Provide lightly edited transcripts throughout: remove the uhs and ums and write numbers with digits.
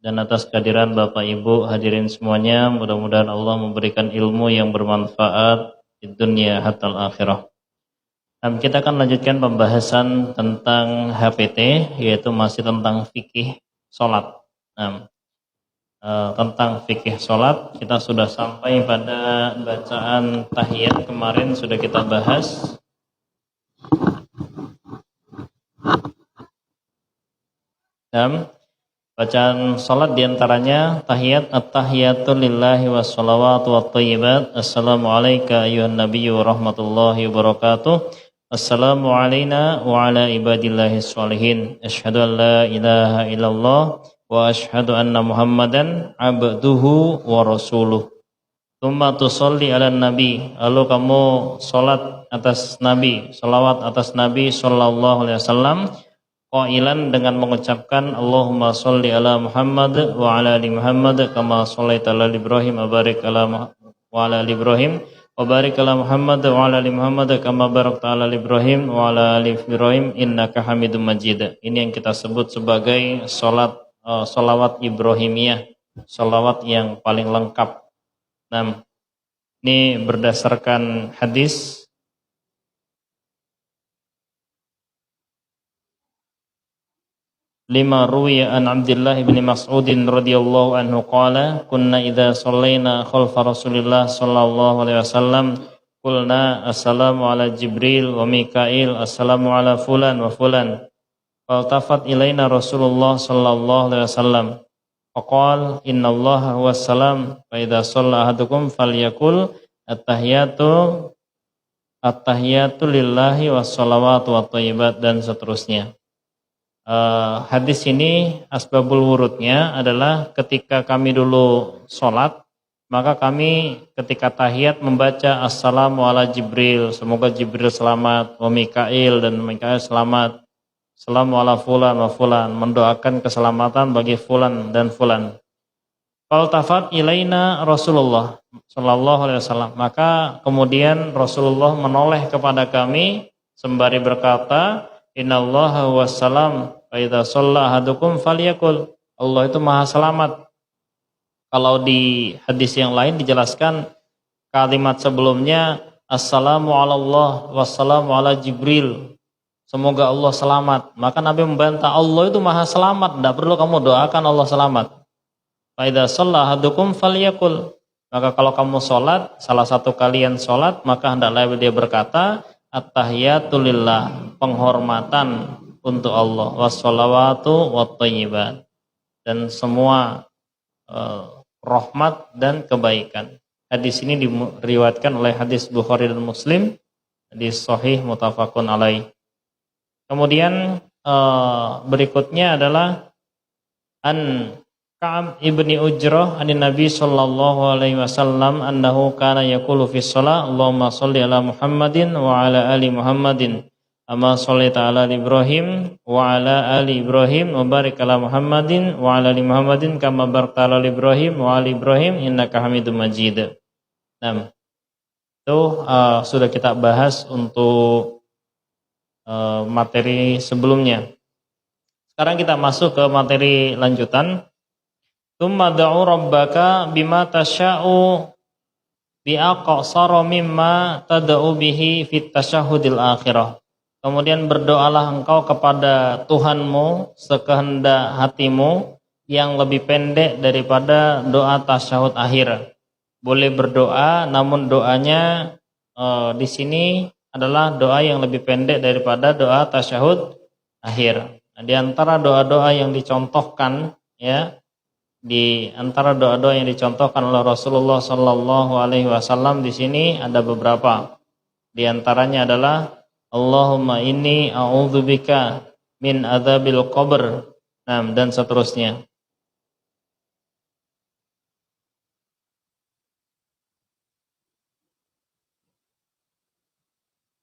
dan atas kehadiran Bapak Ibu hadirin semuanya. Mudah-mudahan Allah memberikan ilmu yang bermanfaat di dunia hatta akhirah. Kita akan lanjutkan pembahasan tentang HPT, yaitu masih tentang fikih sholat. Tentang fikih sholat, kita sudah sampai pada bacaan tahiyat, kemarin sudah kita bahas. Bacaan sholat diantaranya tahiyat, at-tahiyatu lillahi wassalawatu wat-thayyibat. Assalamualaikum ayyuhan nabiyyu warahmatullahi wabarakatuh. Assalamu alayna wa ala ibadillahis sholihin. Asyhadu an la ilaha illallah wa asyhadu anna muhammadan abduhu wa rasuluh. Tsumma tusalli ala nabi, lalu kamu sholat atas nabi, salawat atas nabi sallallahu alaihi wasallam, qailan dengan mengucapkan Allahumma sholli ala Muhammad wa ala ali Muhammad kama shallaita ala Ibrahim wa barik ala wa ala ali Ibrahim wa barik ala Muhammad wa ala ali Muhammad kama barakta ala Ibrahim wa ala ali Ibrahim innaka Hamidum Majid. Ini yang kita sebut sebagai salawat Ibrahimiyah, salawat yang paling lengkap. Ini berdasarkan hadis lima ruwiya an Abdullah bin Mas'ud radhiyallahu anhu qala kunna idza shallaina khalfa Rasulillah sallallahu alaihi wasallam qulna assalamu ala Jibril wa Mikail assalamu ala fulan wa fulan faltafat ilaina Rasulullah sallallahu alaihi wasallam faqala innallaha huwas salam fa idza shalla ahadukum falyakul at-tahiyatu lillahi was-shalawatu wat-thayyibat dan seterusnya. Hadis ini asbabul wurudnya adalah ketika kami dulu sholat, maka kami ketika tahiyat membaca assalamu ala Jibril, semoga Jibril selamat, wa Mikail dan Mikail selamat, assalamu ala fulan wa fulan, mendoakan keselamatan bagi fulan dan fulan. Faltafat ilaina Rasulullah sallallahu alaihi wasallam, maka kemudian Rasulullah menoleh kepada kami sembari berkata, innallaha wassalam fa idza shalla ahadukum falyakul. Allah itu maha selamat. Kalau di hadis yang lain dijelaskan kalimat sebelumnya assalamu ala Allah wassalamu ala Jibril, semoga Allah selamat. Maka Nabi membantah, Allah itu maha selamat, tidak perlu kamu doakan Allah selamat. Fa idza shalla ahadukum falyakul. Maka kalau kamu sholat, salah satu kalian sholat, maka hendaklah dia berkata at-tahiyatu lillah, penghormatan untuk Allah, wassalawatu wat-thayyibat, dan semua rahmat dan kebaikan. Hadis ini diriwayatkan oleh hadis Bukhari dan Muslim, hadis sahih muttafaqun alaih. Kemudian berikutnya adalah an Ka'ab ibni Ujrah anin Nabi sallallahu alaihi wasallam annahu kana yaqulu fi shalah Allahumma shalli ala Muhammadin wa ala ali Muhammadin amma shallaita ala Ibrahim wa ala ali Ibrahim wa barik ala Muhammadin wa ala ali Muhammadin kama barakta ala Ibrahim wa ali Ibrahim innaka Hamidum Majid. Itu sudah kita bahas untuk materi sebelumnya. Sekarang kita masuk ke materi lanjutan. Tsumma da'u rabbaka bima tasya'u biaqsara mimma tad'u bihi fit tasyahhudil akhirah. Kemudian berdoalah engkau kepada Tuhanmu sekehendak hatimu yang lebih pendek daripada doa tasyahud akhir. Boleh berdoa, namun doanya di sini adalah doa yang lebih pendek daripada doa tasyahud akhir. Nah, di antara doa-doa yang dicontohkan, ya, di antara doa-doa yang dicontohkan oleh Rasulullah sallallahu alaihi wasallam di sini ada beberapa. Di antaranya adalah Allahumma inni a'udzubika min adzabil qabr. Dan seterusnya.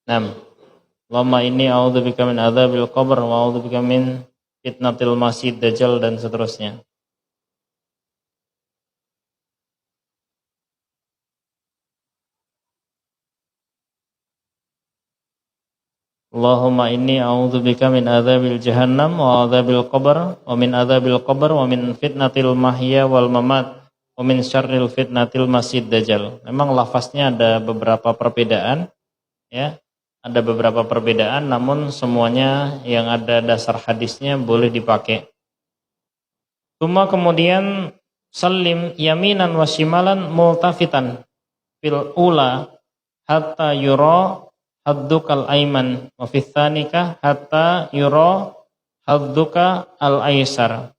Allahumma inni a'udzubika min adzabil qabr wa a'udzubika min fitnatil masih dajjal dan seterusnya. Allahumma inni a'udzubika min adzabil jahannam wa adzabil qabr wa min adzabil qabr wa min fitnatil mahya wal mamat wa min syarril fitnatil masjid dajjal. Memang lafaznya ada beberapa perbedaan, ya. Ada beberapa perbedaan, namun semuanya yang ada dasar hadisnya boleh dipakai. Cuma kemudian salim yaminan wa shimalan multafitan fil ula hatta yura haddukal aiman wa fi tsanika hatta yura hadduka al aisar.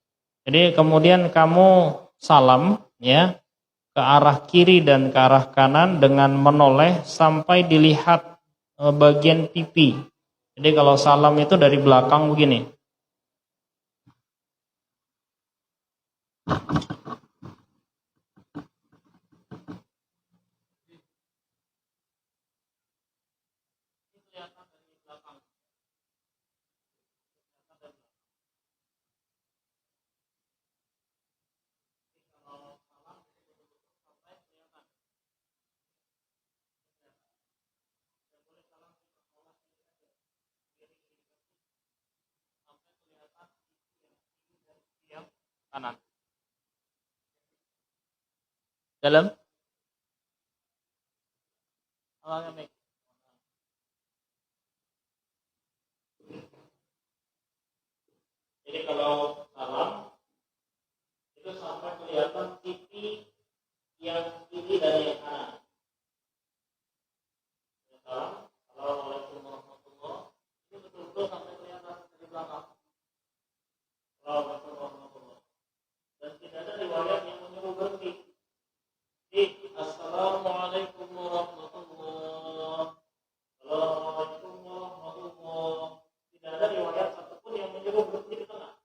Jadi kemudian kamu salam, ya, ke arah kiri dan ke arah kanan dengan menoleh sampai dilihat bagian pipi. Jadi kalau salam itu dari belakang begini. Kanan. Dalam? Jadi kalau salam itu sampai kelihatan pipi yang kiri dan yang kanan. Salam, assalamualaikum warahmatullahi wabarakatuh. Itu betul-betul sampai kelihatan dari belakang. Assalamualaikum warahmatullahi wabarakatuh. Dan tidak ada riwayat yang menyuruh berhenti. Assalamualaikum warahmatullahi Assalamualaikum warahmatullahi. Tidak ada riwayat satupun yang menyuruh berhenti di tengah.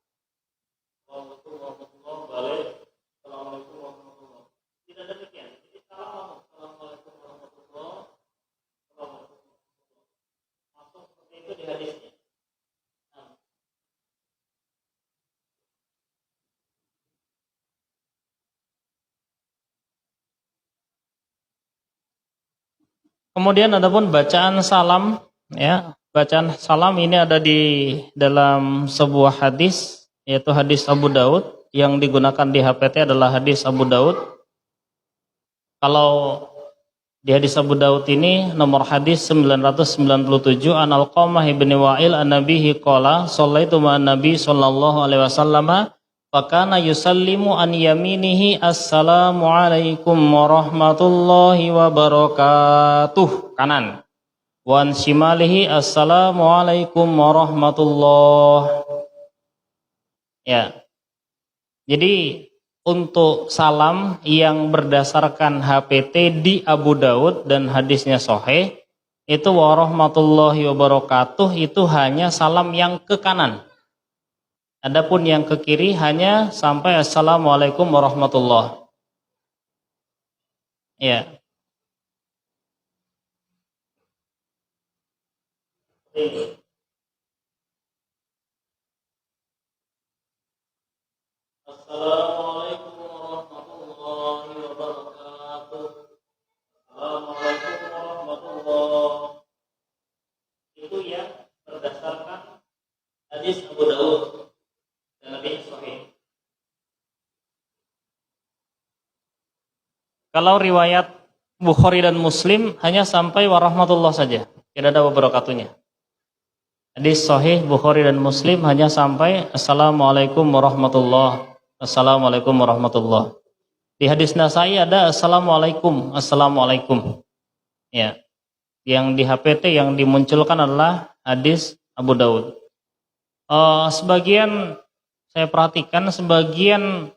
Assalamualaikum warahmatullahi balik. Assalamualaikum warahmatullahi. Tidak ada demikian. Jadi salam, assalamualaikum warahmatullahi wabarakatuh. Masuk seperti itu di hadisnya. Kemudian adapun bacaan salam, ya, bacaan salam ini ada di dalam sebuah hadis, yaitu hadis Abu Daud, yang digunakan di HPT adalah hadis Abu Daud. Kalau di hadis Abu Daud ini nomor hadis 997, an Alqamah ibn Wa'il an nabihi qala shallaitu ma'an nabi sallallahu alaihi wasallam fakana yusallimu an yaminihi assalamu alaikum warahmatullahi wabarakatuh kanan wa an shimalihi assalamu alaikum warahmatullahi. Ya. Jadi untuk salam yang berdasarkan HPT di Abu Daud dan hadisnya sahih itu warahmatullahi wabarakatuh itu hanya salam yang ke kanan. Adapun yang ke kiri hanya sampai assalamualaikum warahmatullahi. Ya. Assalamualaikum warahmatullahi wabarakatuh. Assalamualaikum warahmatullahi. Itu yang berdasarkan hadis Abu Daud. Kalau riwayat Bukhari dan Muslim hanya sampai warahmatullah saja, tidak ada wabarakatuhnya. Hadis sahih Bukhari dan Muslim hanya sampai assalamualaikum warahmatullah, assalamualaikum warahmatullah. Di hadis Nasai ada assalamualaikum, assalamualaikum. Ya, yang di HPT yang dimunculkan adalah hadis Abu Daud. Sebagian saya perhatikan sebagian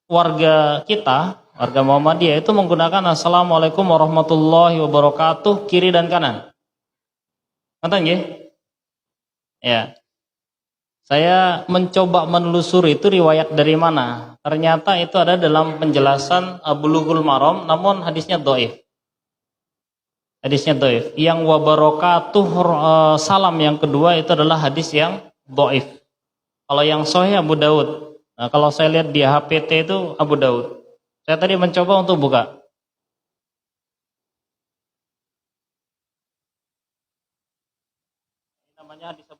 warga kita, warga Muhammadiyah itu menggunakan assalamualaikum warahmatullahi wabarakatuh kiri dan kanan. Ngerti nggih? Ya. Saya mencoba menelusuri itu riwayat dari mana. Ternyata itu ada dalam penjelasan Bulughul Maram, namun hadisnya dhaif. Hadisnya dhaif. Yang wabarakatuh salam yang kedua itu adalah hadis yang dhaif. Kalau yang sahih Abu Daud. Nah, kalau saya lihat di HPT itu Abu Daud. Saya tadi mencoba untuk buka.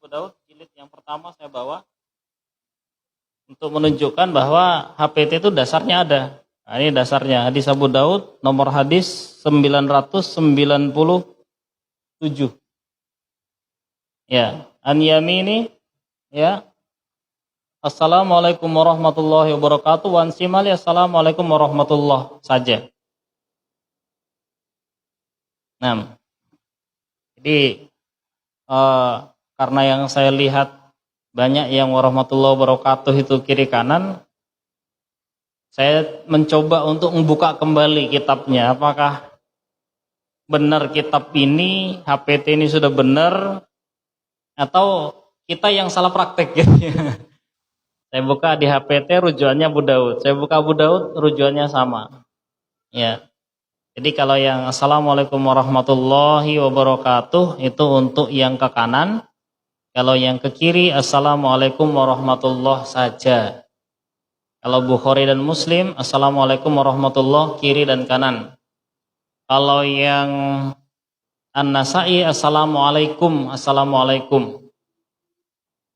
Abu Daud jilid yang pertama saya bawa untuk menunjukkan bahwa HPT itu dasarnya ada. Nah, ini dasarnya hadis Abu Daud nomor hadis 997. Ya, an yamini ya. Assalamualaikum warahmatullahi wabarakatuh. Wan simali assalamualaikum warahmatullahi saja. Nah, jadi karena yang saya lihat banyak yang warahmatullahi wabarakatuh itu kiri kanan, saya mencoba untuk membuka kembali kitabnya. Apakah benar kitab ini, HPT ini sudah benar, atau kita yang salah praktek gitu ya. Saya buka di HPT rujukannya Abu Daud. Saya buka Abu Daud rujukannya sama. Ya. Jadi kalau yang Assalamualaikum warahmatullahi wabarakatuh itu untuk yang ke kanan. Kalau yang ke kiri Assalamualaikum warahmatullahi saja. Kalau Bukhari dan Muslim Assalamualaikum warahmatullahi kiri dan kanan. Kalau yang An-Nasa'i Assalamualaikum Assalamualaikum.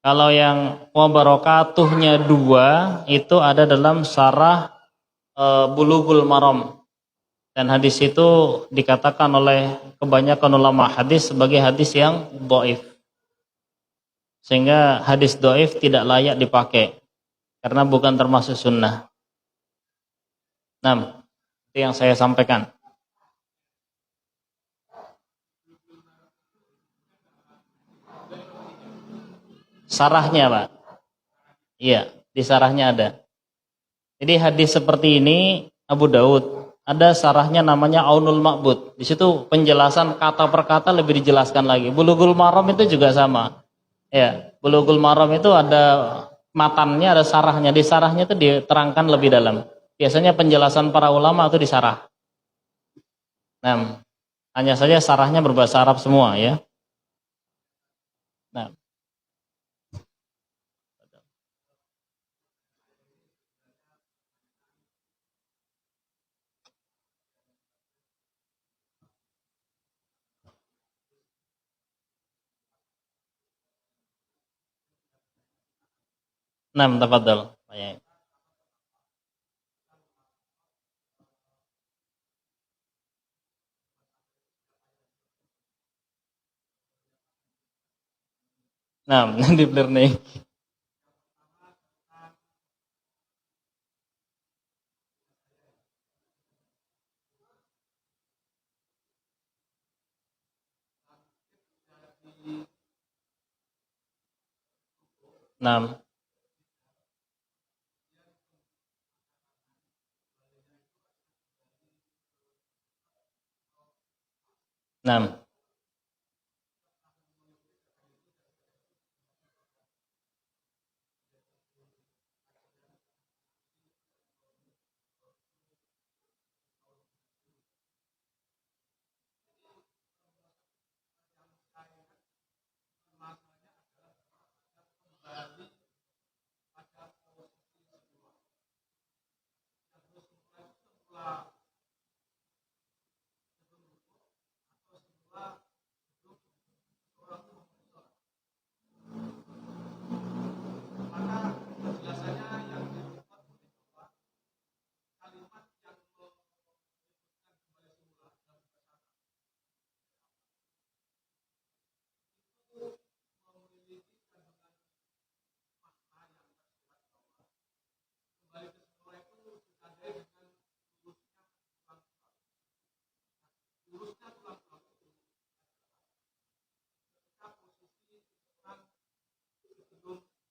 Kalau yang wabarakatuhnya 2 itu ada dalam syarah Bulughul Maram. Dan hadis itu dikatakan oleh kebanyakan ulama hadis sebagai hadis yang dhaif. Sehingga hadis dhaif tidak layak dipakai karena bukan termasuk sunnah. Nah, itu yang saya sampaikan. Sarahnya, Pak. Iya, di sarahnya ada. Jadi hadis seperti ini Abu Daud ada sarahnya namanya Aunul Ma'bud. Di situ penjelasan kata per kata lebih dijelaskan lagi. Bulughul Maram itu juga sama. Ya, Bulughul Maram itu ada matannya, ada sarahnya. Di sarahnya itu diterangkan lebih dalam. Biasanya penjelasan para ulama itu di sarah. Nah, hanya saja sarahnya berbahasa Arab semua ya. Nah. Nah, tafadhal. Nah, deep learning. Nah, nah,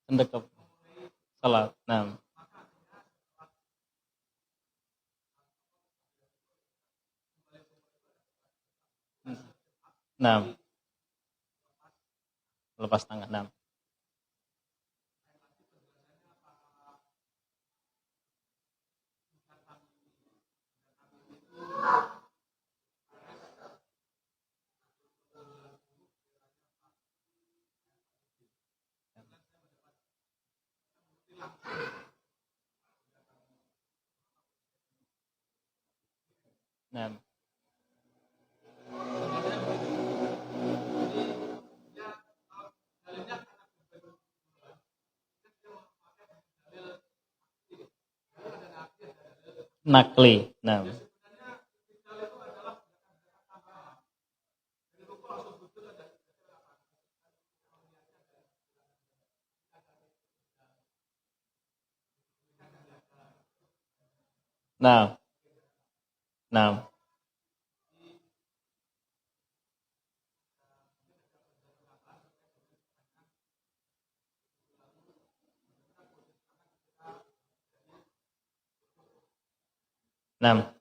mendekap salat. Nah. Nah, lepas tangan. Nah. Nah. nakli. Nah. Nah. Nah. Nah.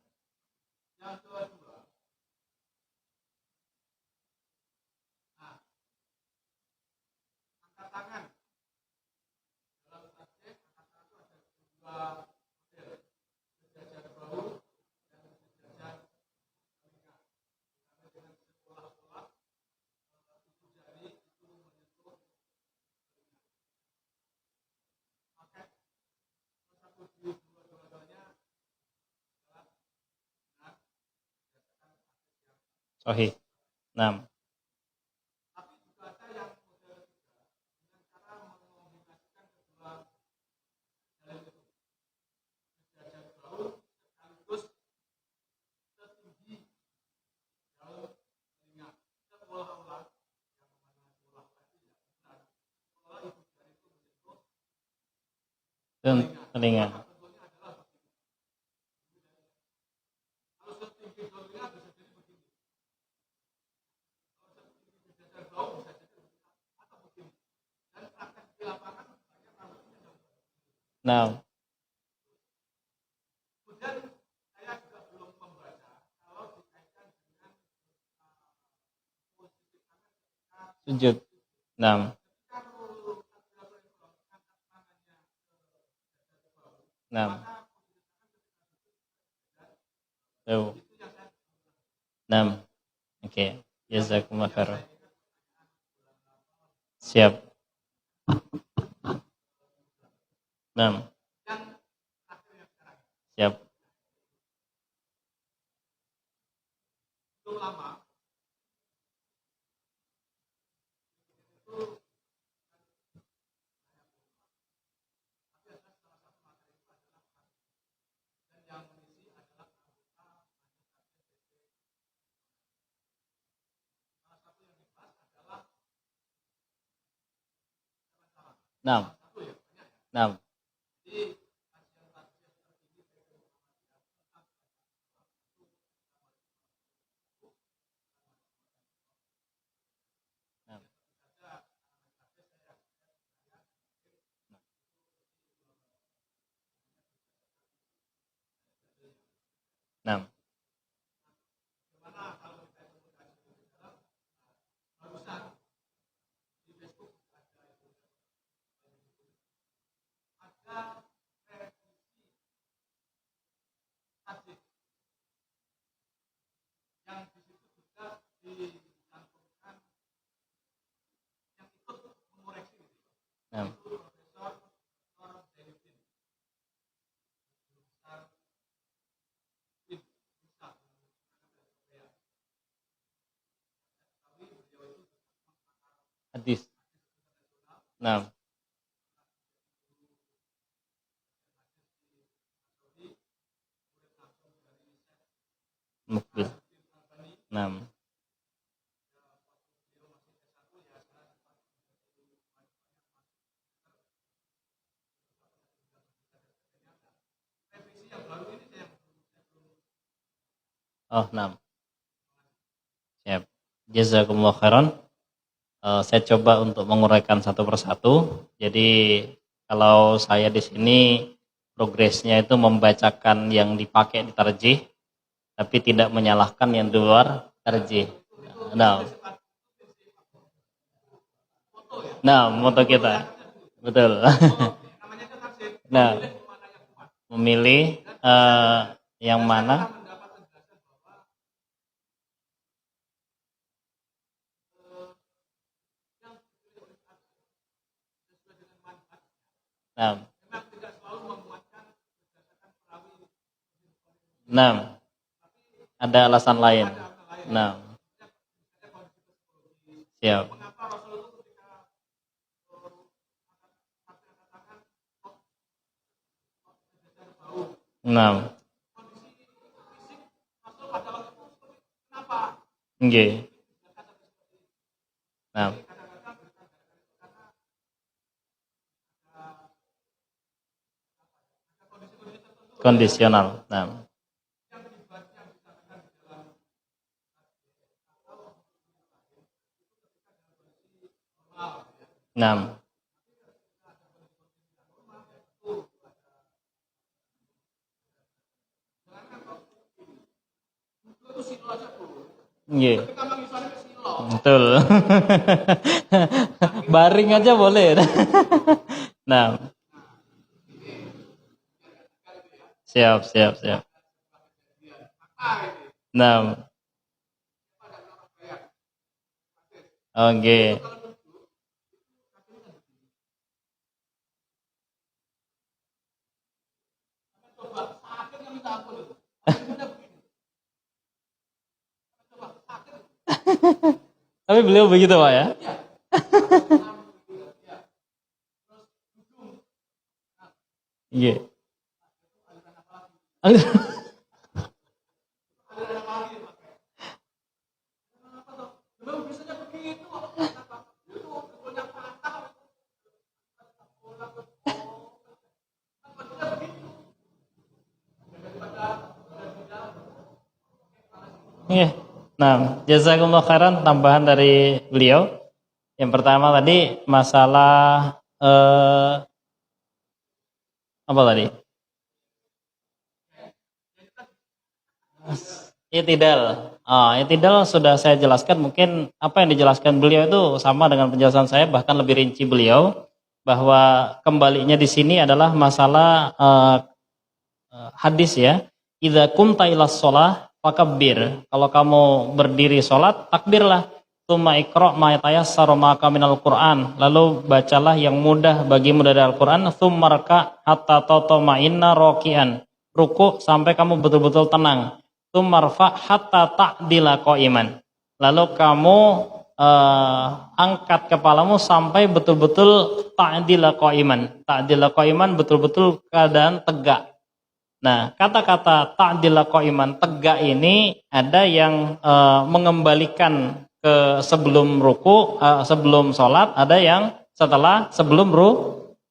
Sahih. Nah. Dan telinga. Nah. Sujud. Nah. Nah. Tuh. Nah. Oke. Jazakumullah khairan. Siap. Nah. Siap. Nah. Nah. Nah. Nah. Hadis. Nah. Mukbil. Nah. Oh, nah. Siap. Jazakumullah khairan. Saya coba untuk menguraikan satu persatu. Jadi kalau saya di sini progresnya itu membacakan yang dipakai di tarjih, tapi tidak menyalahkan yang di luar tarjih. Nah, moto kita. Betul. Nah, memilih yang mana? Nah, ada alasan lain. Nah, siap. Nah, Nggih. Nah, kondisional. Nah. Nah. Nggih. Betul. Baring aja boleh. Nah, siap, siap, siap. Nah, oke. Tapi beliau begitu Pak ya? Iya. Iya. Nah, jazakumullah khairan tambahan dari beliau. Yang pertama tadi masalah apa tadi? Itidal. Itidal sudah saya jelaskan, mungkin apa yang dijelaskan beliau itu sama dengan penjelasan saya, bahkan lebih rinci beliau, bahwa kembalinya di sini adalah masalah hadis ya. Idza kumta ilas shalah fakabbir. Kalau kamu berdiri sholat, takbirlah. Tsumma iqra ma yatayassara maka minal Qur'an. Lalu bacalah yang mudah bagimu dari Al-Qur'an. Tsumma raka hatta tatma'inna raki'an. Ruku sampai kamu betul-betul tenang. Tsumma rfa hatta ta'dila qa'iman. Lalu kamu angkat kepalamu sampai betul-betul ta'dila qa'iman. Ta'dila qa'iman betul-betul keadaan tegak. Nah, kata-kata ta'dila qa'iman tegak ini ada yang mengembalikan ke sebelum ruku, sebelum sholat, ada yang setelah sebelum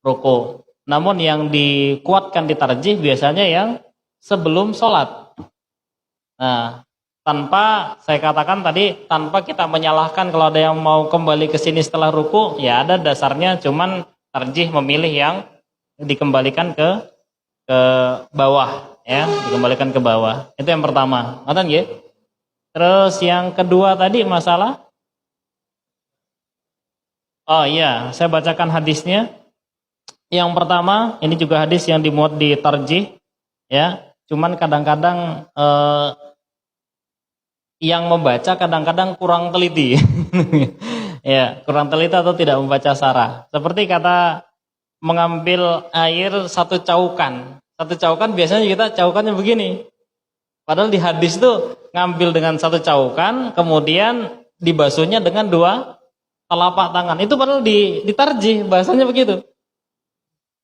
ruku. Namun yang dikuatkan di tarjih biasanya yang sebelum sholat. Nah, tanpa saya katakan tadi, tanpa kita menyalahkan kalau ada yang mau kembali ke sini setelah ruku, ya ada dasarnya, cuman tarjih memilih yang dikembalikan ke bawah, ya, dikembalikan ke bawah. Itu yang pertama. Ngoten nggih? Terus yang kedua tadi masalah, oh iya, saya bacakan hadisnya. Yang pertama, ini juga hadis yang dimuat di tarjih, ya. Cuman kadang-kadang yang membaca kadang-kadang kurang teliti, ya, kurang teliti atau tidak membaca sarah. Seperti kata mengambil air satu caukan. Satu caukan biasanya kita caukannya begini. Padahal di hadis itu ngambil dengan satu caukan, kemudian dibasuhnya dengan dua telapak tangan. Itu padahal ditarjih, bahasanya begitu.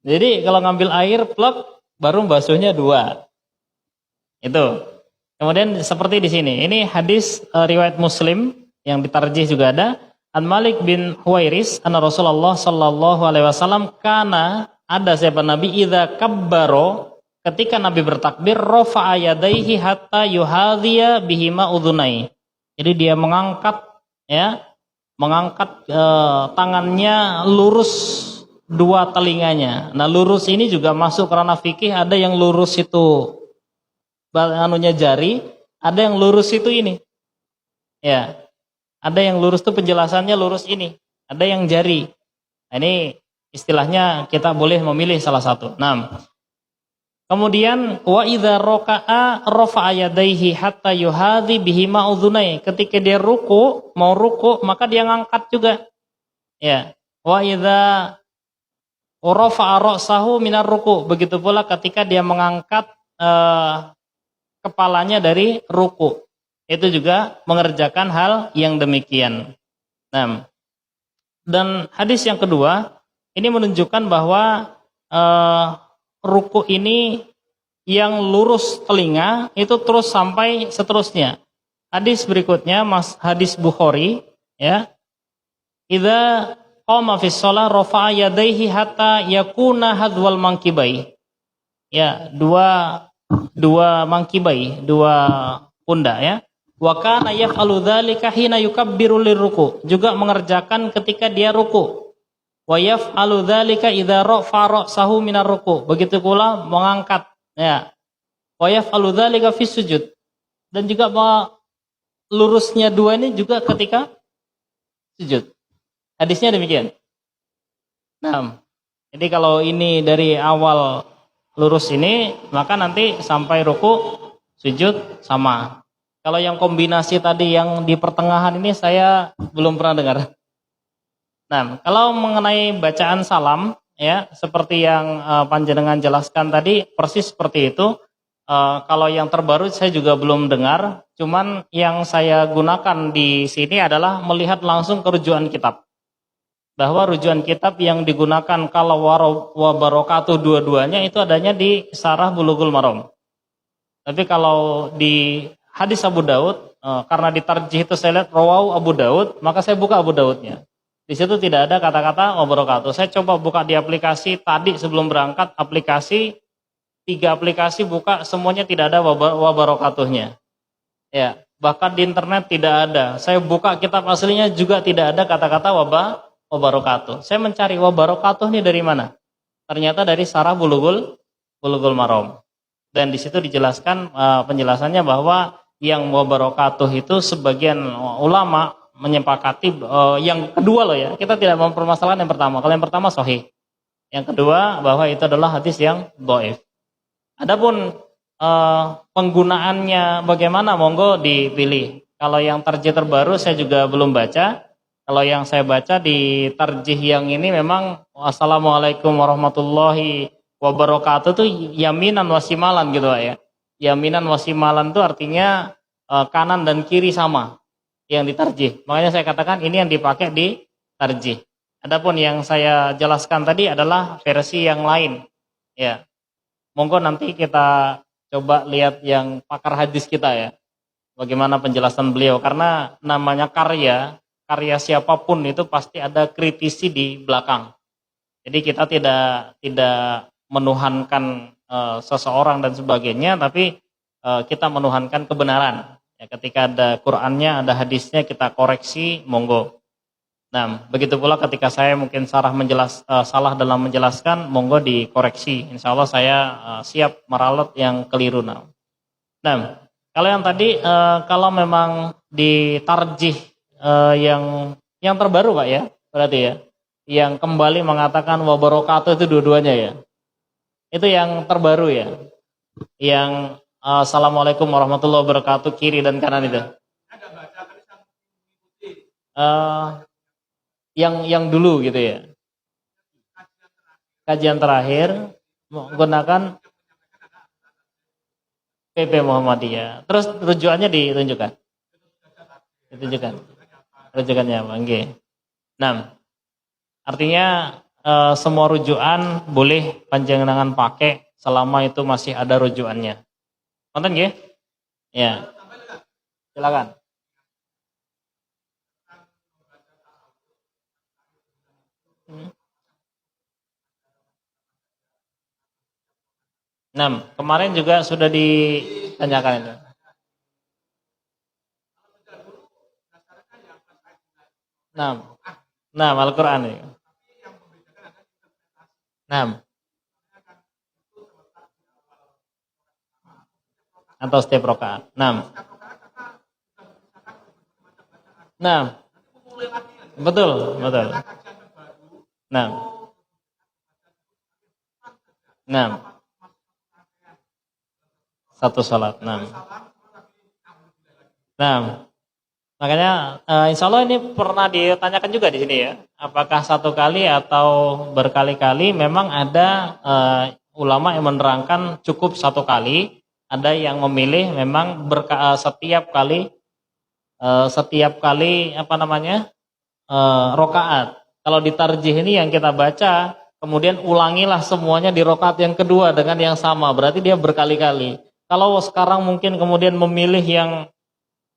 Jadi kalau ngambil air, plek, baru basuhnya dua. Itu. Kemudian seperti di sini. Ini hadis riwayat Muslim yang ditarjih juga ada. An Malik bin Huwairis, anna Rasulullah sallallahu alaihi wasallam kana, ada siapa Nabi idza kabbaro, ketika Nabi bertakbir, rafa'a yadaihi hatta yuhadhiya bihima udhunai. Jadi dia mengangkat, ya, mengangkat tangannya lurus dua telinganya. Nah, lurus ini juga masuk karena fikih, ada yang lurus itu anunya jari, ada yang lurus itu ini. Ya. Ada yang lurus itu penjelasannya lurus ini, ada yang jari. Nah, ini istilahnya kita boleh memilih salah satu. Nah, kemudian wa idza raka'a rafa'a yadayhi hatta yuhadhi bihima udhunai. Ketika dia ruku, mau ruku, maka dia ngangkat juga. Ya. Wa idza rafa'a ra'sahu minar ruku. Begitu pula ketika dia mengangkat kepalanya dari ruku. Itu juga mengerjakan hal yang demikian. Nah, dan hadis yang kedua, ini menunjukkan bahwa ruku ini yang lurus telinga itu terus sampai seterusnya. Hadis berikutnya hadis Bukhari ya. Idza qama fi shalah rafa'a yadayhi hatta yakuna hadwal mankibai. Ya, dua mangkibai, dua pundak ya. Wa kana yaf'alu dzalika hina yukabbiru lirruku. Juga mengerjakan ketika dia ruku. Wa yaf'alu dzalika idza rafa'a ra'sahu minar ruku. Begitu pula mengangkat ya. Wa yaf'alu dzalika fi sujud. Dan juga lurusnya dua ini juga ketika sujud. Hadisnya demikian. Nah, jadi kalau ini dari awal lurus ini, maka nanti sampai ruku, sujud sama. Kalau yang kombinasi tadi yang di pertengahan ini saya belum pernah dengar. Nah, kalau mengenai bacaan salam, ya seperti yang panjenengan jelaskan tadi, persis seperti itu. Kalau yang terbaru saya juga belum dengar. Cuman yang saya gunakan di sini adalah melihat langsung ke rujukan kitab. Bahwa rujukan kitab yang digunakan kalau wa barakatuh dua-duanya itu adanya di Syarah Bulughul Maram. Tapi kalau di hadis Abu Daud, karena ditarjih itu saya lihat rawahu Abu Daud, maka saya buka Abu Daudnya. Di situ tidak ada kata-kata wa barakatuh. Saya coba buka di aplikasi tadi sebelum berangkat, 3 aplikasi buka, semuanya tidak ada wa barakatuhnya. Ya, bahkan di internet tidak ada. Saya buka kitab aslinya juga tidak ada kata-kata wa barakatuh. Saya mencari wa barakatuh ini dari mana? Ternyata dari Syarah Bulughul Maram. Dan di situ dijelaskan penjelasannya bahwa yang wa barakatuh itu sebagian ulama menyepakati yang kedua loh ya. Kita tidak mempermasalahkan yang pertama. Kalau yang pertama sahih. Yang kedua bahwa itu adalah hadis yang dhaif. Adapun penggunaannya bagaimana, monggo dipilih. Kalau yang tarjih terbaru saya juga belum baca. Kalau yang saya baca di tarjih yang ini memang Assalamualaikum warahmatullahi wabarakatuh itu yaminan wasimalan gitu Pak ya. Yaminan wasimalan itu artinya kanan dan kiri sama yang ditarjih. Makanya saya katakan ini yang dipakai di tarjih. Adapun yang saya jelaskan tadi adalah versi yang lain. Ya. Monggo nanti kita coba lihat yang pakar hadis kita ya. Bagaimana penjelasan beliau, karena namanya karya siapapun itu pasti ada kritisi di belakang. Jadi kita tidak menuhankan seseorang dan sebagainya, tapi kita menuhankan kebenaran. Ya, ketika ada Qur'annya, ada hadisnya, kita koreksi, monggo. Nah, begitu pula ketika saya mungkin salah dalam menjelaskan, monggo dikoreksi. Insya Allah saya siap meralat yang keliru. Nah, kalau yang tadi, kalau memang ditarjih yang terbaru Pak ya, berarti ya, yang kembali mengatakan wa barakatuh itu dua-duanya ya. Itu yang terbaru ya. Yang Assalamualaikum warahmatullahi wabarakatuh kiri dan kanan itu. Yang dulu gitu ya. Kajian terakhir menggunakan PP Muhammadiyah. Terus rujukannya ditunjukkan. Rujukannya apa? Nggih. Nah, artinya semua rujukan boleh panjenengan pakai selama itu masih ada rujukannya. Nonton nggih? Ya. Silakan. Nah, kemarin juga sudah ditanyakan itu. Nah, Al-Quran itu. Nah, atau setiap rakaat. Nah, betul. Nah, satu salat. Nah, makanya insya Allah ini pernah ditanyakan juga di sini ya. Apakah satu kali atau berkali-kali? Memang ada ulama yang menerangkan cukup satu kali. Ada yang memilih memang setiap kali rokaat. Kalau ditarjih ini yang kita baca, kemudian ulangilah semuanya di rokaat yang kedua dengan yang sama. Berarti dia berkali-kali. Kalau sekarang mungkin kemudian memilih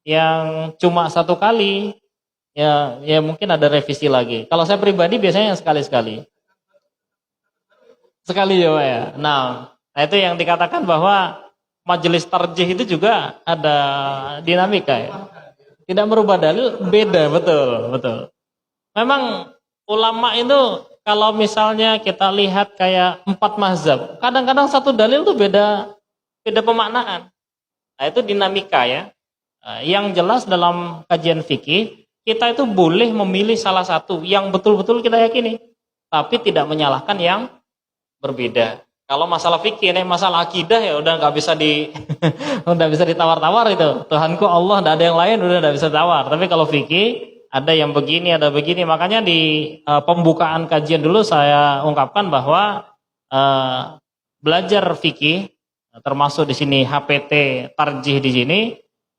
yang cuma satu kali, ya mungkin ada revisi lagi. Kalau saya pribadi biasanya yang sekali-sekali. Sekali ya Pak ya. Nah itu yang dikatakan bahwa majelis tarjih itu juga ada dinamika ya. Tidak merubah dalil, beda, betul, betul. Memang ulama itu kalau misalnya kita lihat kayak 4 mazhab, kadang-kadang satu dalil tuh beda pemaknaan. Nah itu dinamika ya. Yang jelas dalam kajian fikih, kita itu boleh memilih salah satu yang betul-betul kita yakini, tapi tidak menyalahkan yang berbeda. Kalau masalah fikih, ini masalah akidah ya udah nggak bisa udah bisa ditawar-tawar itu. Tuhanku Allah, tidak ada yang lain, udah nggak bisa tawar. Tapi kalau fikih ada yang begini, ada begini. Makanya di pembukaan kajian dulu saya ungkapkan bahwa belajar fikih, termasuk di sini HPT tarjih di sini,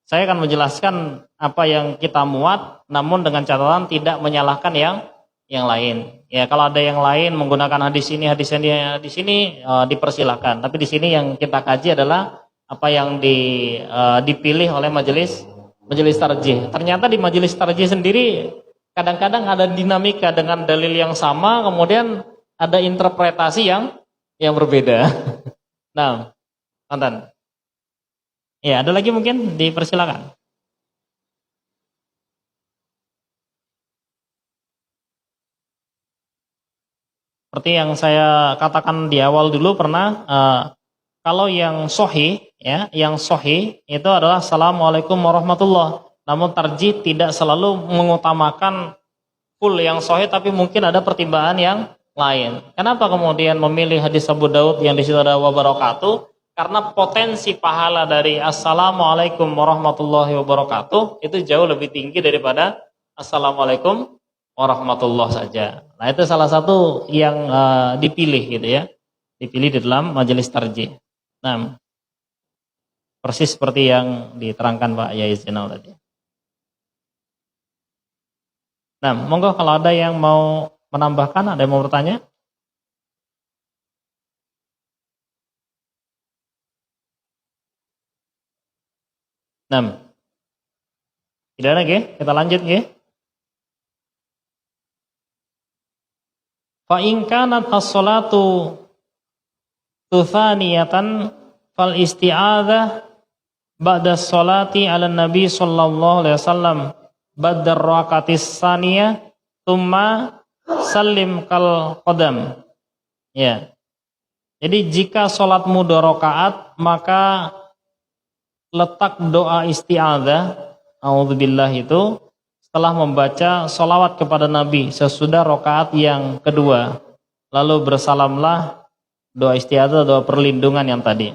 saya akan menjelaskan apa yang kita muat, namun dengan catatan tidak menyalahkan yang lain. Ya kalau ada yang lain menggunakan hadis ini di sini dipersilahkan. Tapi di sini yang kita kaji adalah apa yang dipilih oleh majelis tarjih. Ternyata di majelis tarjih sendiri kadang-kadang ada dinamika dengan dalil yang sama, kemudian ada interpretasi yang berbeda. Nah, nonton. Ya, ada lagi mungkin dipersilakan. Seperti yang saya katakan di awal dulu pernah, kalau yang sahih ya, yang sahih itu adalah Assalamualaikum warahmatullah. Namun tarjih tidak selalu mengutamakan full yang sahih, tapi mungkin ada pertimbangan yang lain. Kenapa kemudian memilih hadis Abu Daud yang di situ ada wabarakatuh? Karena potensi pahala dari Assalamualaikum warahmatullahi wabarakatuh itu jauh lebih tinggi daripada Assalamualaikum warahmatullah saja. Nah itu salah satu yang dipilih gitu ya, dipilih di dalam majelis tarjih. Nah persis seperti yang diterangkan Pak Yai Zainal tadi. Nah monggo kalau ada yang mau menambahkan, ada yang mau bertanya? Nah tidak ada nggih? Kita lanjut nggih. Fa in kanat as-salatu tuthaniyatan fal isti'adzah ba'da sholati 'ala nabi sallallahu alaihi wasallam ba'da rakatis saniyah tsumma sallim kal qadam. Ya. Jadi jika salatmu 2 rakaat maka letak doa isti'adzah a'udzubillah itu setelah membaca sholawat kepada Nabi sesudah rakaat yang kedua, lalu bersalamlah, doa isti'adzah, doa perlindungan yang tadi.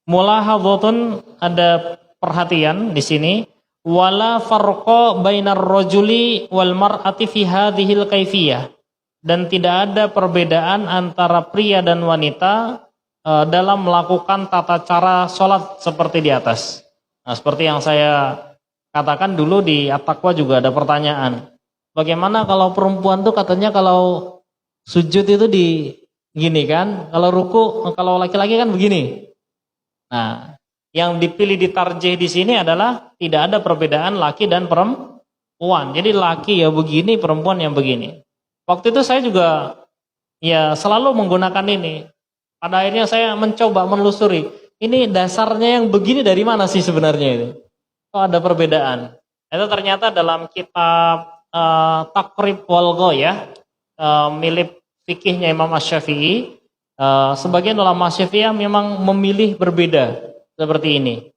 Mulahadhatun, ada perhatian di sini, wala farqa bainar rajuli wal mar'ati fi hadhil kaifiyah, dan tidak ada perbedaan antara pria dan wanita dalam melakukan tata cara sholat seperti di atas. Nah, seperti yang saya katakan dulu di At-Taqwa juga ada pertanyaan. Bagaimana kalau perempuan tuh katanya kalau sujud itu di gini kan, kalau ruku, kalau laki-laki kan begini. Nah, yang dipilih di tarjih di sini adalah tidak ada perbedaan laki dan perempuan. Jadi laki ya begini, perempuan yang begini. Waktu itu saya juga ya selalu menggunakan ini. Pada akhirnya saya mencoba menelusuri, ini dasarnya yang begini dari mana sih sebenarnya itu? Oh, ada perbedaan. Itu ternyata dalam kitab Taqrib wal Ghayah, milik fikihnya Imam Asy-Syafi'i, sebagian ulama Syafi'iyah memang memilih berbeda seperti ini.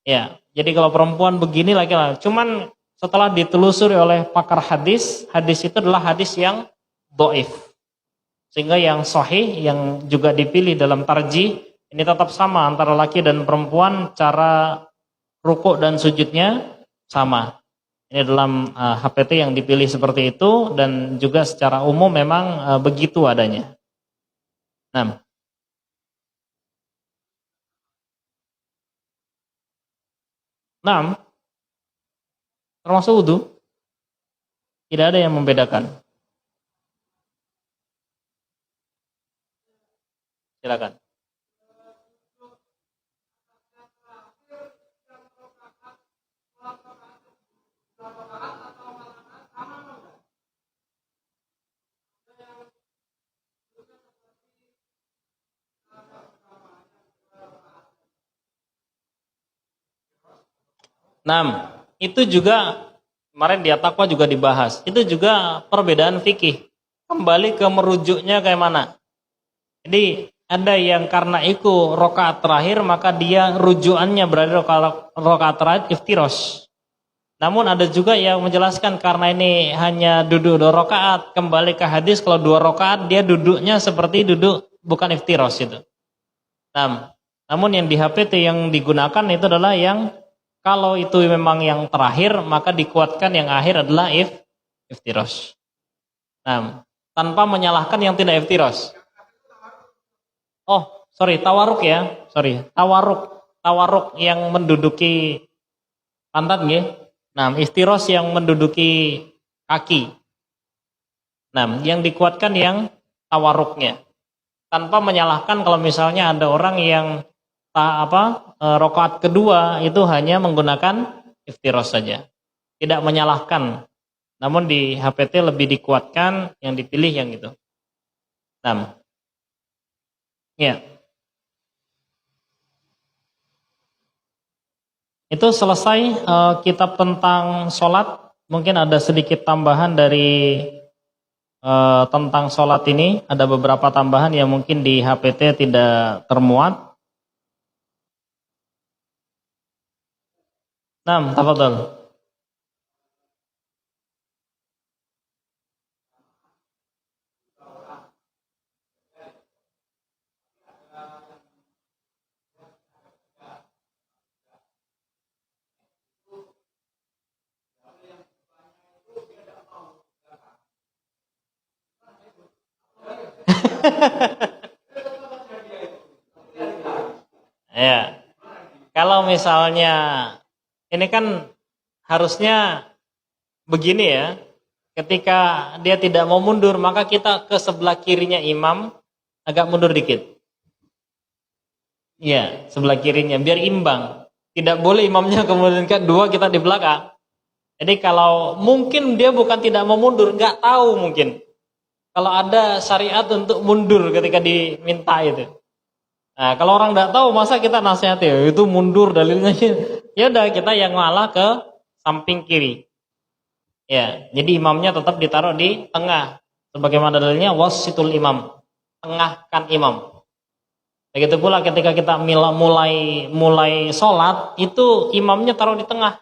Ya, jadi kalau perempuan begini laki-laki. Cuman setelah ditelusuri oleh pakar hadis, hadis itu adalah hadis yang dhaif. Sehingga yang sahih yang juga dipilih dalam tarjih ini tetap sama antara laki dan perempuan, cara rukuk dan sujudnya sama. Ini dalam HPT yang dipilih seperti itu, dan juga secara umum memang begitu adanya. Nah, termasuk wudu, tidak ada yang membedakan. Silakan. Nah, itu juga kemarin di At-Taqwa juga dibahas. Itu juga perbedaan fikih. Kembali ke merujuknya kayak mana. Jadi ada yang karena itu rokaat terakhir maka dia rujukannya berarti rokaat terakhir iftirosh. Namun ada juga yang menjelaskan karena ini hanya duduk 2 rokaat, kembali ke hadis kalau 2 rokaat dia duduknya seperti duduk bukan iftirosh itu. Nah, namun yang di HPT yang digunakan itu adalah yang kalau itu memang yang terakhir maka dikuatkan yang akhir adalah iftirosh. Nah, tanpa menyalahkan yang tidak iftirosh. Oh, sorry, tawaruk ya. Sorry, tawaruk yang menduduki pantat nggih. Nah, iftirosh yang menduduki kaki. Nah, yang dikuatkan yang tawaruknya. Tanpa menyalahkan kalau misalnya ada orang yang rakaat kedua itu hanya menggunakan iftirosh saja. Tidak menyalahkan. Namun di HPT lebih dikuatkan yang dipilih yang itu. Nah, ya. Itu selesai kitab tentang sholat. Mungkin ada sedikit tambahan dari tentang sholat ini. Ada beberapa tambahan yang mungkin di HPT tidak termuat. Nah, tafadhol. Ya. Kalau misalnya ini kan harusnya begini ya. Ketika dia tidak mau mundur, maka kita ke sebelah kirinya imam agak mundur dikit. Iya, sebelah kirinya biar imbang. Tidak boleh imamnya kemudian kedua kita di belakang. Jadi kalau mungkin dia bukan tidak mau mundur, nggak tahu mungkin. Kalau ada syariat untuk mundur ketika diminta itu. Nah, kalau orang nggak tahu masa kita nasihati itu mundur dalilnya. Ya udah kita yang ngalah ke samping kiri. Ya, jadi imamnya tetap ditaruh di tengah. Sebagaimana dalilnya wasitul imam, tengahkan imam. Begitu pula ketika kita mulai sholat itu imamnya taruh di tengah.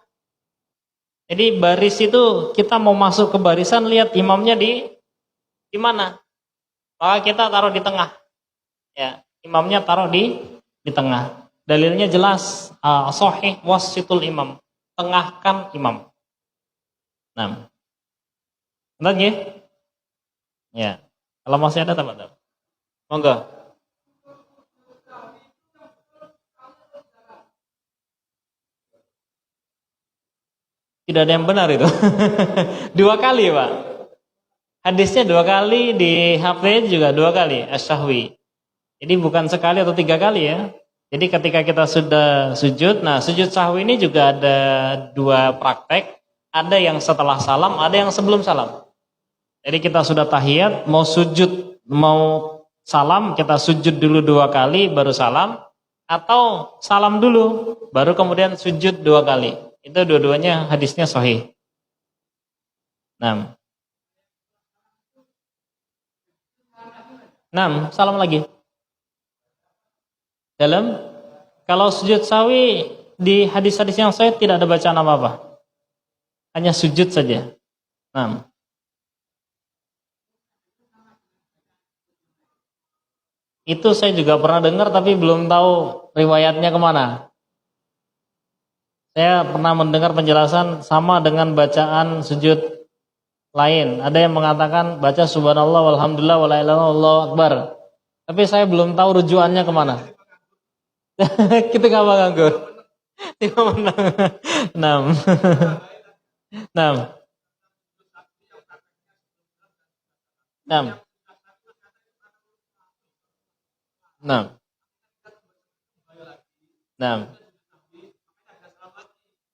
Jadi baris itu kita mau masuk ke barisan lihat imamnya di mana? Maka kita taruh di tengah. Ya, imamnya taruh di tengah. Dalilnya jelas sahih wasitul imam, tengahkan imam. Nah, benar ya? Ya. Kalau masih ada teman-teman, monggo. Tidak ada yang benar itu. 2 kali, Pak. Hadisnya 2 kali, di HP juga 2 kali, as-sahwi. Jadi bukan sekali atau 3 kali ya. Jadi ketika kita sudah sujud, nah sujud sahwi ini juga ada 2 praktek. Ada yang setelah salam, ada yang sebelum salam. Jadi kita sudah tahiyat, mau sujud, mau salam, kita sujud dulu 2 kali, baru salam. Atau salam dulu, baru kemudian sujud 2 kali. Itu dua-duanya hadisnya sahih. Nah, salam lagi. Kalau sujud sahwi di hadis-hadis yang sahih tidak ada bacaan apa-apa. Hanya sujud saja. Nah. Itu saya juga pernah dengar tapi belum tahu riwayatnya kemana. Saya pernah mendengar penjelasan sama dengan bacaan sujud lain. Ada yang mengatakan baca subhanallah walhamdulillah wala ilaha illallah Allahu akbar. Tapi saya belum tahu rujukannya kemana. Kita nggak nganggur. Tidak menang.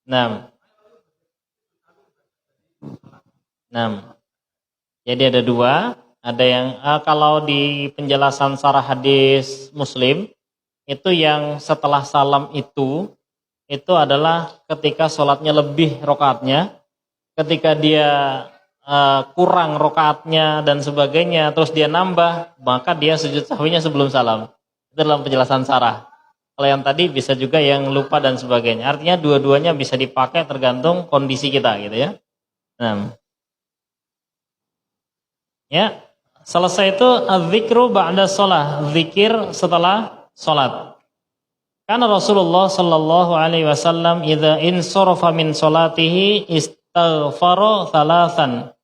6. 6. Jadi ada 2. Ada yang kalau di penjelasan sarah hadis Muslim itu yang setelah salam itu itu adalah ketika sholatnya lebih rakaatnya, ketika dia kurang rakaatnya dan sebagainya, terus dia nambah, maka dia sujud sahwinya sebelum salam. Itu dalam penjelasan sarah. Kalau yang tadi bisa juga yang lupa dan sebagainya. Artinya dua-duanya bisa dipakai tergantung kondisi kita gitu ya. Nah, ya, selesai itu az-zikru ba'da shalah, zikir setelah salat. Karena Rasulullah sallallahu alaihi wasallam idza insarafa min salatihi istaghfara thalathan.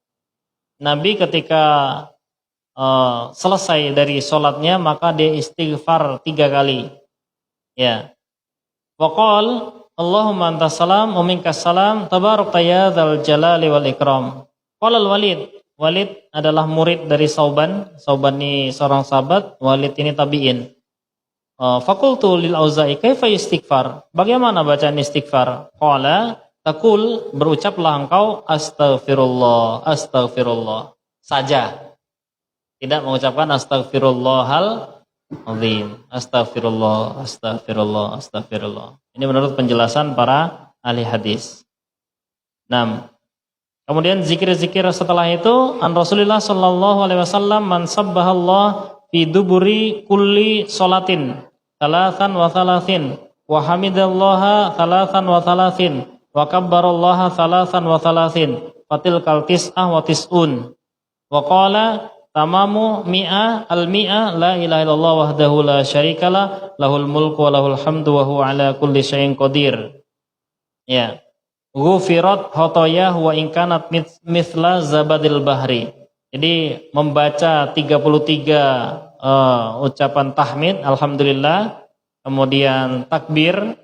Nabi ketika selesai dari salatnya maka dia istighfar 3 kali. Ya. Wa qala Allahumma antas salam wa minkas salam tabarakta ya dzal jalali wal ikram. Qala al-Walid, Walid adalah murid dari Sauban. Sauban ini seorang sahabat, Walid ini tabi'in. Fakultu lil Auza'i kaifa istighfar? Bagaimana bacaan istighfar? Qala taqul, berucaplah engkau astaghfirullah, astaghfirullah saja. Tidak mengucapkan astaghfirullahal azim. Astaghfirullah, astaghfirullah, astaghfirullah. Ini menurut penjelasan para ahli hadis. 6. Kemudian zikir-zikir setelah itu an Rasulullah sallallahu alaihi wasallam man sabbahallah fi duburi kulli salatin thalathan wa thalathin wa hamidallaha thalathan wa thalathin wa kabbarallaha thalathan wa thalathin fatilkal tis'ah wa tis'un wa qala tamamu mi'a al-mi'a la ilaha illallah wahdahu la syarikalah lahul mulku wa lahul hamdu wa huwa ala kulli syai'in qadir. Ya. Ghufirat khotoyah wa inkanat mithla zabadil bahri. Jadi membaca 33 ucapan tahmid alhamdulillah, kemudian takbir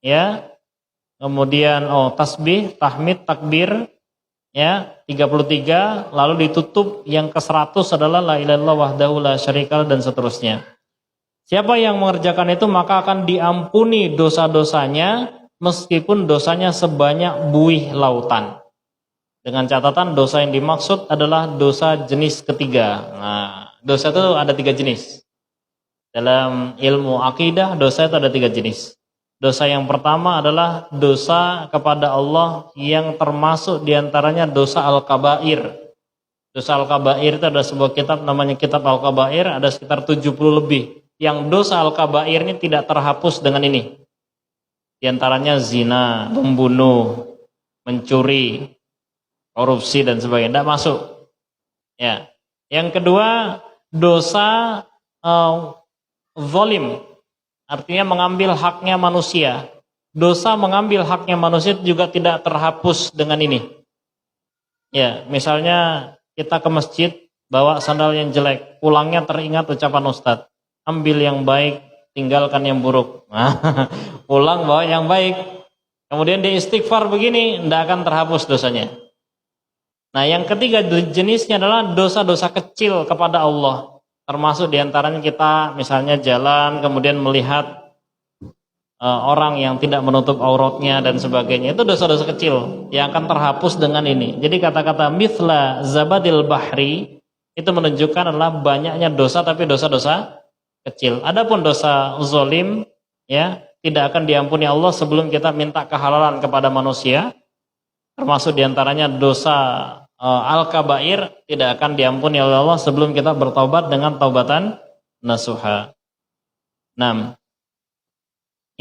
ya, kemudian tasbih, tahmid, takbir ya 33, lalu ditutup yang ke-100 adalah la ilaha illallah wahdahu la syarikalah dan seterusnya. Siapa yang mengerjakan itu maka akan diampuni dosa-dosanya meskipun dosanya sebanyak buih lautan. Dengan catatan dosa yang dimaksud adalah dosa jenis ketiga. Nah, dosa itu ada 3 jenis. Dalam ilmu akidah dosa itu ada 3 jenis. Dosa yang pertama adalah dosa kepada Allah yang termasuk diantaranya dosa Al-Kabair. Dosa Al-Kabair itu ada sebuah kitab namanya Kitab Al-Kabair, ada sekitar 70 lebih. Yang dosa Al-Kabair ini tidak terhapus dengan ini. Di antaranya zina, membunuh, mencuri, korupsi dan sebagainya, tidak masuk. Ya. Yang kedua, dosa zalim, artinya mengambil haknya manusia. Dosa mengambil haknya manusia juga tidak terhapus dengan ini. Ya, misalnya kita ke masjid bawa sandal yang jelek, pulangnya teringat ucapan Ustadz, ambil yang baik, tinggalkan yang buruk. Pulang bawa yang baik. Kemudian dia istighfar begini, tidak akan terhapus dosanya. Nah, yang ketiga jenisnya adalah dosa-dosa kecil kepada Allah. Termasuk diantaranya kita misalnya jalan, kemudian melihat orang yang tidak menutup auratnya dan sebagainya. Itu dosa-dosa kecil yang akan terhapus dengan ini. Jadi kata-kata mithla zabadil bahri itu menunjukkan adalah banyaknya dosa, tapi dosa-dosa kecil. Adapun dosa zalim ya tidak akan diampuni Allah sebelum kita minta kehalalan kepada manusia. Termasuk diantaranya dosa al-kabair tidak akan diampuni oleh Allah sebelum kita bertaubat dengan taubatan nasuha. 6.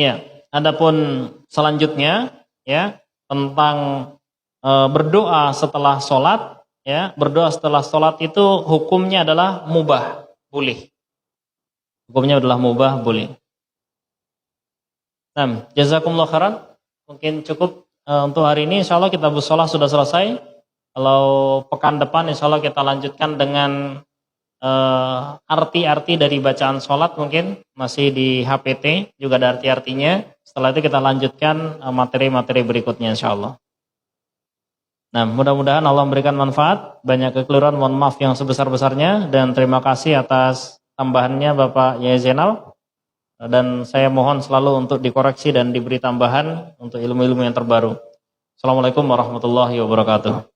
Ya, adapun selanjutnya ya tentang berdoa setelah sholat ya, berdoa setelah sholat itu hukumnya adalah mubah, boleh. Hukumnya adalah mubah, boleh. Nah, jazakumullah khairan. Mungkin cukup untuk hari ini. Insyaallah kitabus shalah sudah selesai. Kalau pekan depan insyaallah kita lanjutkan dengan arti-arti dari bacaan sholat, mungkin masih di HPT juga ada arti-artinya. Setelah itu kita lanjutkan materi-materi berikutnya insyaallah. Nah, mudah-mudahan Allah memberikan manfaat. Banyak kekeliruan, mohon maaf yang sebesar-besarnya, dan terima kasih atas tambahannya Bapak Yai Zainal, dan saya mohon selalu untuk dikoreksi dan diberi tambahan untuk ilmu-ilmu yang terbaru. Assalamualaikum warahmatullahi wabarakatuh.